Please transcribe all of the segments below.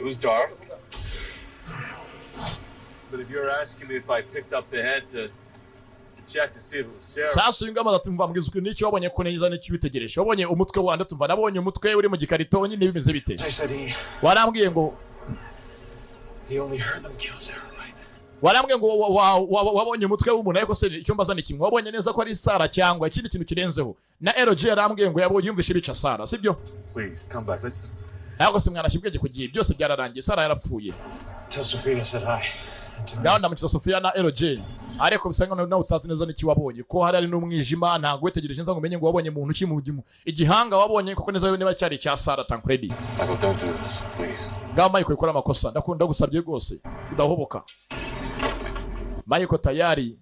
It was dark. But if you're asking me if I picked up the head to check to see if it was Sarah. Sasa ingamba zatumva mbwiza uko n'icyo wabonye ko neza n'ikibitegereje. Wabonye umutwe wanda tumva nabonye umutwe uri mu gikarito nyine bimeze bite. Warambwiye ngo he only heard them kill Sarah. Warambwiye ngo wabonye umutwe w'umuntu ariko se icyo mbazana kimwe wabonye neza ko ari Sara cyangwa ikindi kintu kirenzeho. Na LG yarambwiye ngo yabonye yumvishe bica Sara, sibyo? Please come back. Let's just. Ntabwo se mwana shibweje kugiye byose byararangiye. Sara yarapfuye. Tell Sophia said hi. Gahunda mutse Sophia na LG. Ariko bisanga nawe utazi neza n'iki wabonye ko hari n'umwijima ntabwo wetegereje nza ngo umenye ngo wabonye umuntu kimugimu igihanga wabonye koko neza niba cyari cya Sara Tancredi. Don't do this, please. Gama Michael ikora amakosa ndakunda gusabye rwose udahoboka. Michael tayari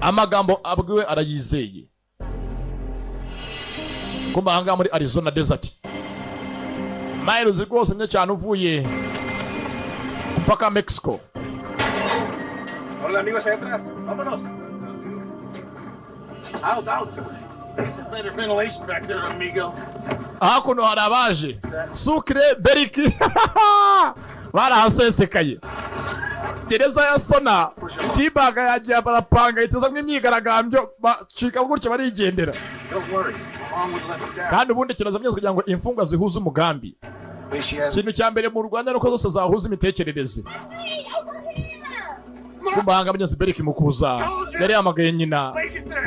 amagambo abwiwe arayizeye. Kumba hanga muri Arizona desert. Miles rwose nye cyane uvuye mpaka Mexico. Hola amigos, allá atrás. Vámonos. Out. There's better ventilation back there, amigo. Hakuno harabaje. Sucre Beriki. Barahasesekaye. Gereza ya Sona. Tibaga yagiye barapanga ituza nk'imyigaragambyo bacika gutyo barigendera. Don't worry. Mom would let me down. Kandi ubundi kinaza byose kugira ngo imfungwa zihuze umugambi. Kintu cyambere mu Rwanda nuko zose zahuza imitekerereze. Kumbanga abanyazi Beriki mukuza yari yamagaye nyina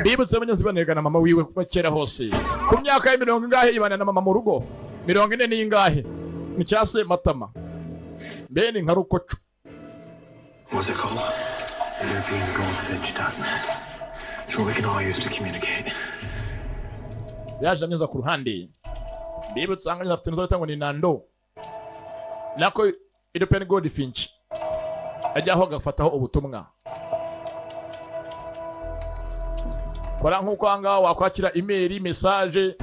bibutse abanyazi baneragana mama wiwe kera hose ku myaka ya 70 ingahe ibana na mama mu rugo 40 ni ingahe ni cyase Matama bene nka rukoco. What's it called? European goldfinch duck. So we can all use to communicate. Yaje ameza ku ruhande bibutse anganya afite nzo tango ni Nando nako European goldfinch ajyaho gafataho ubutumwa kora nkuko anga wakwakira email message